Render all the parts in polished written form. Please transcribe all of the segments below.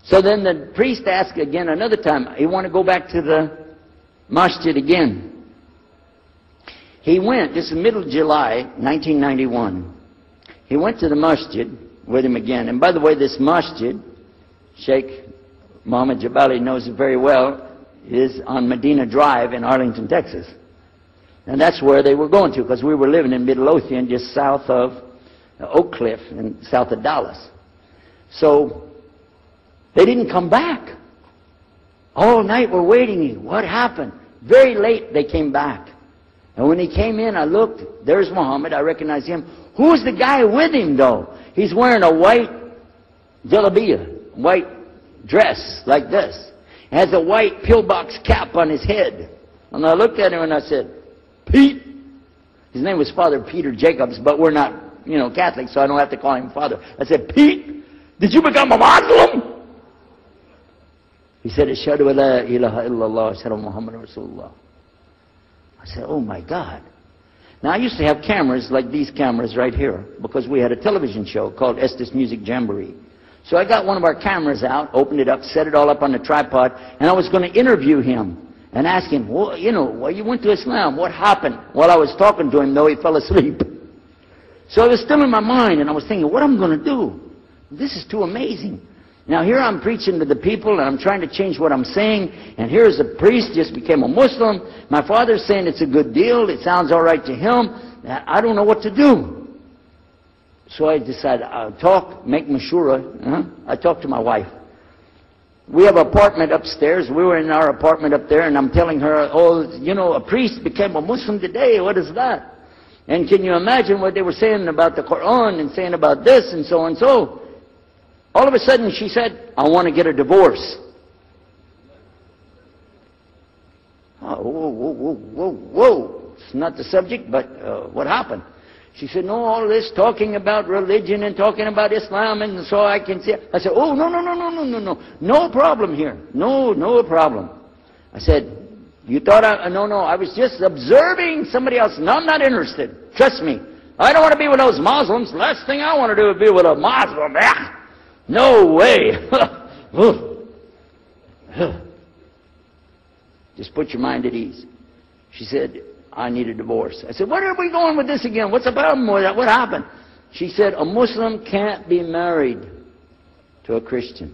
So then the priest asked again another time, he wanted to go back to the masjid again. He went, this is middle of July, 1991. He went to the masjid with him again. And by the way, this masjid, Sheikh Mohammed Jabali knows it very well, is on Medina Drive in Arlington, Texas. And that's where they were going to, because we were living in Midlothian, just south of Oak Cliff and south of Dallas. So they didn't come back. All night we're waiting. What happened? Very late they came back. And when he came in, I looked. There's Muhammad. I recognized him. Who's the guy with him, though? He's wearing a white jalabiyah, white dress like this. Has a white pillbox cap on his head. And I looked at him and I said, Pete. His name was Father Peter Jacobs, but we're not, Catholic, so I don't have to call him Father. I said, Pete, did you become a Muslim? He said, Ashhadu an la ilaha illallah, Ashhadu Muhammad Rasulullah. I said, oh my God. Now I used to have cameras like these cameras right here, because we had a television show called Estes Music Jamboree. So I got one of our cameras out, opened it up, set it all up on the tripod, and I was going to interview him and ask him, well, you went to Islam, what happened? While I was talking to him, though, he fell asleep. So it was still in my mind, and I was thinking, what am I going to do? This is too amazing. Now here I'm preaching to the people, and I'm trying to change what I'm saying, and here's a priest, just became a Muslim. My father's saying it's a good deal, it sounds all right to him. I don't know what to do. So I decided I'll talk, make mashura. I talked to my wife. We have an apartment upstairs. We were in our apartment up there, and I'm telling her, a priest became a Muslim today. What is that? And can you imagine what they were saying about the Quran and saying about this and so and so? All of a sudden she said, I want to get a divorce. Whoa. It's not the subject, but what happened? She said, no, all this talking about religion and talking about Islam, and so I can see. I said, oh, no. No problem here. No problem. I said, you thought no, I was just observing somebody else. No, I'm not interested. Trust me. I don't want to be with those Muslims. Last thing I want to do is be with a Muslim. No way. Just put your mind at ease. She said, I need a divorce. I said, where are we going with this again? What's the problem with that? What happened? She said, a Muslim can't be married to a Christian.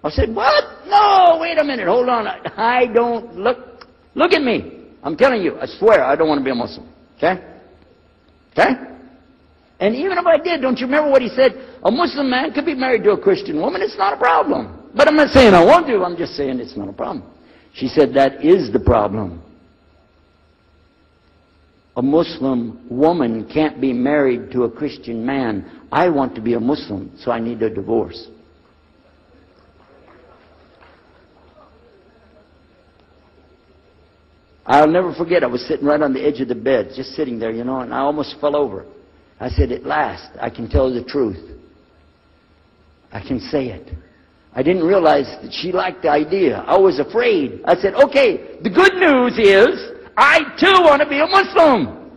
I said, what? No, wait a minute. Hold on. I don't look at me. I'm telling you, I swear I don't want to be a Muslim. Okay? And even if I did, don't you remember what he said? A Muslim man could be married to a Christian woman. It's not a problem. But I'm not saying I want to. I'm just saying it's not a problem. She said, that is the problem. A Muslim woman can't be married to a Christian man. I want to be a Muslim, so I need a divorce. I'll never forget, I was sitting right on the edge of the bed, just sitting there, and I almost fell over. I said, at last, I can tell the truth. I can say it. I didn't realize that she liked the idea. I was afraid. I said, okay, the good news is, I too want to be a Muslim.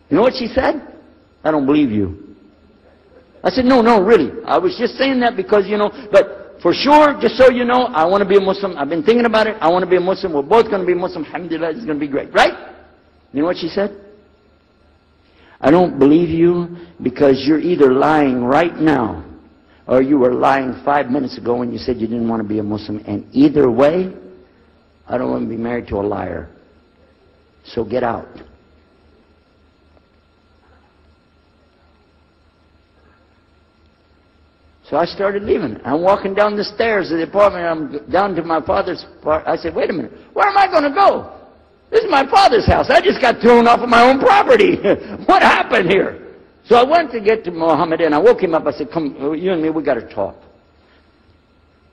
You know what she said? I don't believe you. I said, no, really. I was just saying that because, but for sure, just so you know, I want to be a Muslim. I've been thinking about it. I want to be a Muslim. We're both going to be Muslim. Alhamdulillah, it's going to be great. Right? You know what she said? I don't believe you because you're either lying right now or you were lying 5 minutes ago when you said you didn't want to be a Muslim. And either way, I don't want to be married to a liar. So get out. So I started leaving. I'm walking down the stairs of the apartment. I'm down to my father's part. I said, wait a minute. Where am I going to go? This is my father's house. I just got thrown off of my own property. What happened here? So I went to get to Muhammad and I woke him up. I said, come, you and me, we got to talk.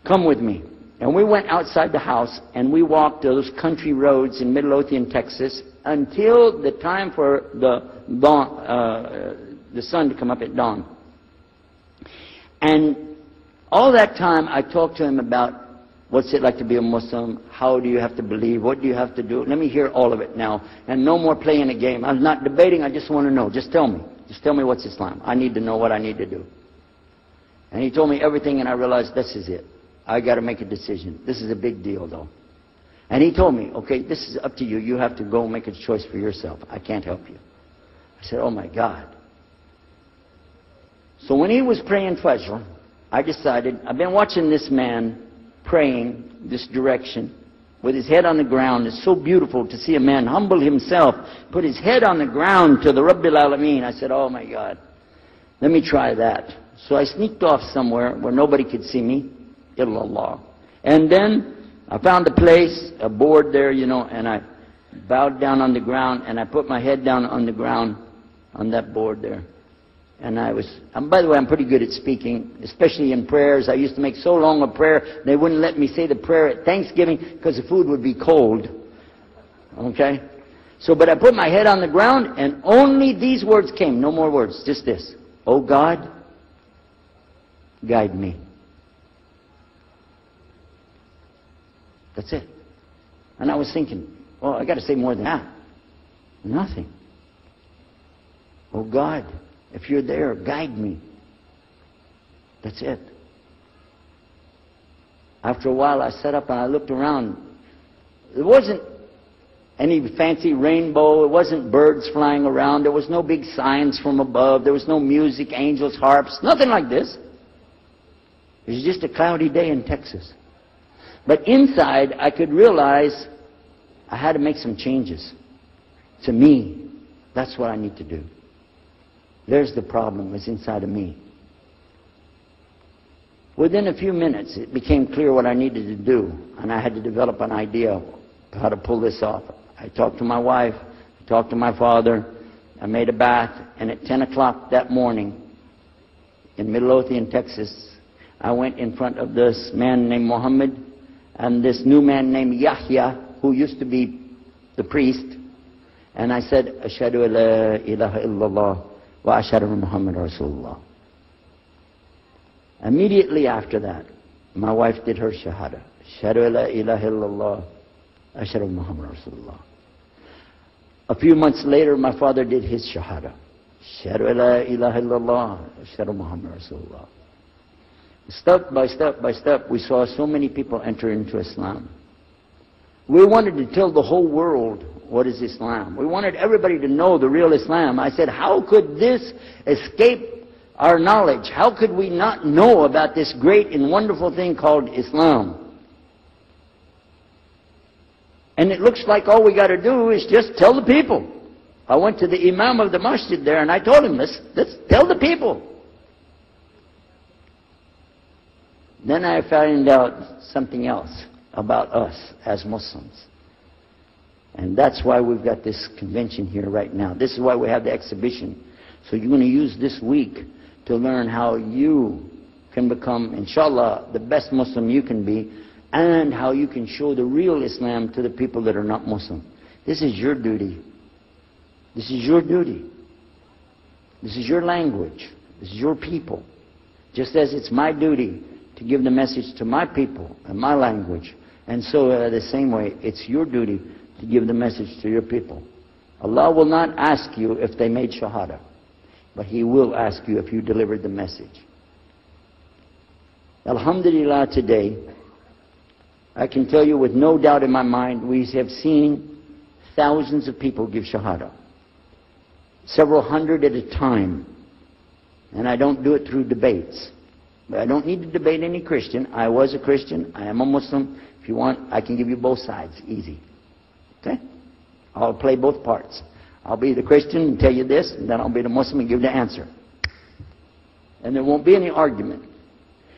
Come with me. And we went outside the house and we walked those country roads in Midlothian, Texas, until the time for the sun to come up at dawn. And all that time I talked to him about what's it like to be a Muslim, how do you have to believe, what do you have to do. Let me hear all of it now. And no more playing a game. I'm not debating, I just want to know. Just tell me. Just tell me what's Islam. I need to know what I need to do. And he told me everything, and I realized this is it. I got to make a decision. This is a big deal, though. And he told me, okay, this is up to you. You have to go make a choice for yourself. I can't help you. I said, oh my God. So when he was praying Fajr, I decided, I've been watching this man praying this direction with his head on the ground. It's so beautiful to see a man humble himself, put his head on the ground to the Rabbil Alameen. I said, oh my God, let me try that. So I sneaked off somewhere where nobody could see me, illallah. And then I found a place, a board there, you know, and I bowed down on the ground, and I put my head down on the ground on that board there. And by the way, I'm pretty good at speaking, especially in prayers. I used to make so long a prayer, they wouldn't let me say the prayer at Thanksgiving because the food would be cold. Okay? So, but I put my head on the ground, and only these words came. No more words, just this. Oh God, guide me. That's it. And I was thinking, well, I got to say more than that. Nothing. Oh God, if you're there, guide me. That's it. After a while, I sat up and I looked around. There wasn't any fancy rainbow. It wasn't birds flying around. There was no big signs from above. There was no music, angels, harps, nothing like this. It was just a cloudy day in Texas. But inside, I could realize I had to make some changes. To me, that's what I need to do. There's the problem, it's inside of me. Within a few minutes, it became clear what I needed to do, and I had to develop an idea of how to pull this off. I talked to my wife, I talked to my father, I made a bath, and at 10 o'clock that morning, in Midlothian, Texas, I went in front of this man named Muhammad and this new man named Yahya, who used to be the priest, and I said, Ashhadu an la ilaha illallah wa ashhadu anna Muhammad Rasulullah. Immediately after that, my wife did her shahada. Ashhadu an la ilaha illallah, ashhadu anna Muhammad Rasulullah. A few months later, my father did his shahada. Ashhadu an la ilaha illallah, ashhadu anna Muhammad Rasulullah. Step by step by step, we saw so many people enter into Islam. We wanted to tell the whole world what is Islam. We wanted everybody to know the real Islam. I said, how could this escape our knowledge? How could we not know about this great and wonderful thing called Islam? And it looks like all we got to do is just tell the people. I went to the imam of the masjid there and I told him, let's tell the people. Then I found out something else about us as Muslims. And that's why we've got this convention here right now. This is why we have the exhibition. So you're going to use this week to learn how you can become, inshallah, the best Muslim you can be, and how you can show the real Islam to the people that are not Muslim. This is your duty. This is your duty. This is your language. This is your people. Just as it's my duty to give the message to my people and my language. And so the same way, it's your duty to give the message to your people. Allah will not ask you if they made shahada, but He will ask you if you delivered the message. Alhamdulillah, today, I can tell you with no doubt in my mind, we have seen thousands of people give shahada. Several hundred at a time. And I don't do it through debates. But I don't need to debate any Christian. I was a Christian. I am a Muslim. If you want, I can give you both sides. Easy. Okay? I'll play both parts. I'll be the Christian and tell you this, and then I'll be the Muslim and give the answer. And there won't be any argument.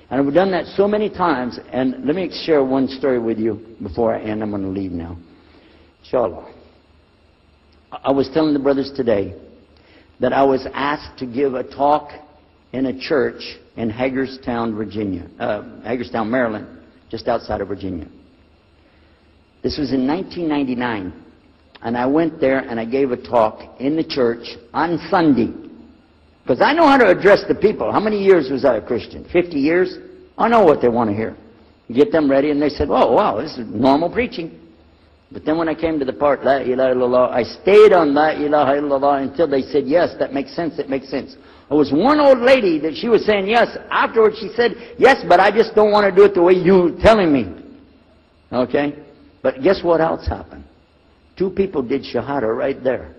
And I've done that so many times. And let me share one story with you before I end. I'm going to leave now. Inshallah. I was telling the brothers today that I was asked to give a talk in a church in Hagerstown, Maryland, just outside of Virginia. This was in 1999. And I went there and I gave a talk in the church on Sunday. Because I know how to address the people. How many years was I a Christian? 50 years? I know what they want to hear. You get them ready and they said, oh, wow, this is normal preaching. But then when I came to the part, La ilaha illallah, I stayed on La ilaha illallah until they said, yes, that makes sense, it makes sense. There was one old lady that she was saying yes. Afterwards she said, yes, but I just don't want to do it the way you're telling me. Okay? But guess what else happened? 2 people did Shahada right there.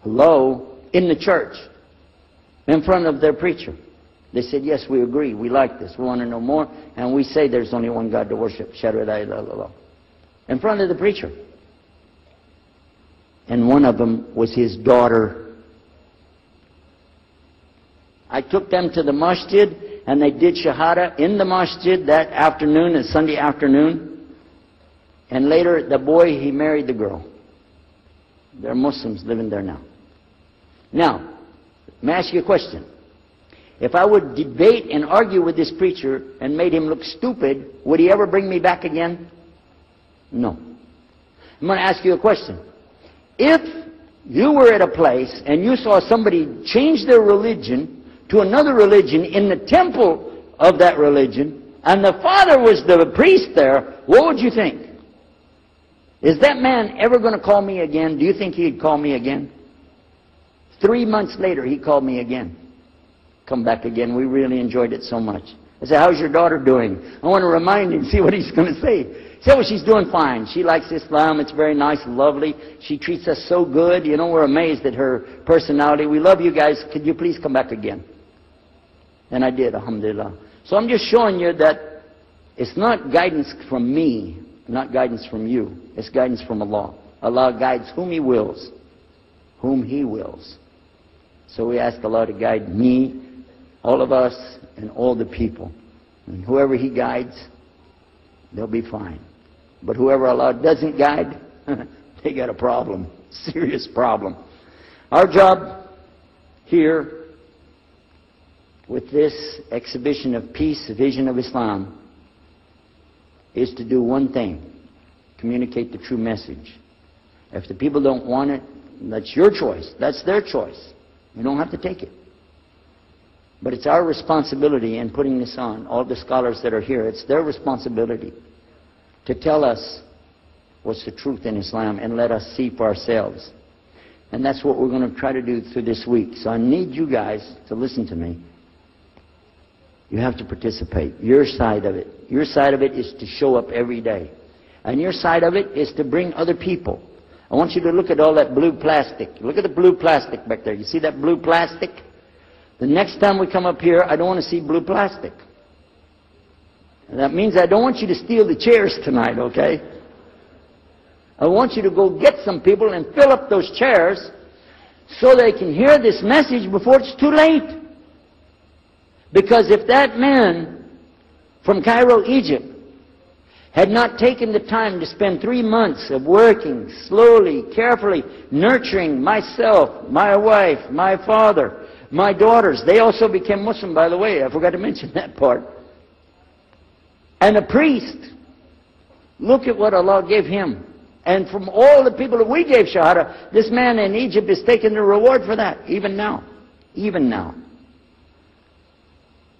Hello? In the church. In front of their preacher. They said, yes, we agree. We like this. We want to know more. And we say there's only one God to worship. Shahada la ilaha illallah. In front of the preacher. And one of them was his daughter. I took them to the masjid, and they did Shahada in the masjid that afternoon, a Sunday afternoon. And later, the boy, he married the girl. They're Muslims living there now. Now, let me ask you a question. If I would debate and argue with this preacher and made him look stupid, would he ever bring me back again? No. I'm going to ask you a question. If you were at a place and you saw somebody change their religion to another religion in the temple of that religion, and the father was the priest there, what would you think? Is that man ever going to call me again? Do you think he'd call me again? 3 months later, he called me again. Come back again. We really enjoyed it so much. I said, how's your daughter doing? I want to remind him, see what he's going to say. He said, well, she's doing fine. She likes Islam. It's very nice and lovely. She treats us so good. You know, we're amazed at her personality. We love you guys. Could you please come back again? And I did, alhamdulillah. So I'm just showing you that it's not guidance from me, not guidance from you. It's guidance from Allah. Allah guides whom He wills. Whom He wills. So we ask Allah to guide me, all of us, and all the people. And whoever He guides, they'll be fine. But whoever Allah doesn't guide, they got a problem. Serious problem. Our job here with this exhibition of peace, vision of Islam, is to do one thing. Communicate the true message. If the people don't want it, that's your choice. That's their choice. You don't have to take it. But it's our responsibility in putting this on, all the scholars that are here, it's their responsibility to tell us what's the truth in Islam and let us see for ourselves. And that's what we're going to try to do through this week. So I need you guys to listen to me. You have to participate. Your side of it. Your side of it is to show up every day. And your side of it is to bring other people. I want you to look at all that blue plastic. Look at the blue plastic back there. You see that blue plastic? The next time we come up here, I don't want to see blue plastic. And that means I don't want you to steal the chairs tonight, okay? I want you to go get some people and fill up those chairs so they can hear this message before it's too late. Because if that man from Cairo, Egypt, had not taken the time to spend 3 months of working slowly, carefully, nurturing myself, my wife, my father, my daughters. They also became Muslim, by the way. I forgot to mention that part. And a priest. Look at what Allah gave him. And from all the people that we gave Shahada, this man in Egypt is taking the reward for that, even now. Even now.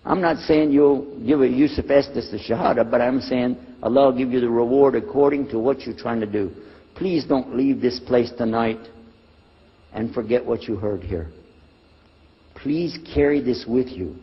I'm not saying you'll give a Yusuf Estes the Shahada, but I'm saying Allah will give you the reward according to what you're trying to do. Please don't leave this place tonight and forget what you heard here. Please carry this with you.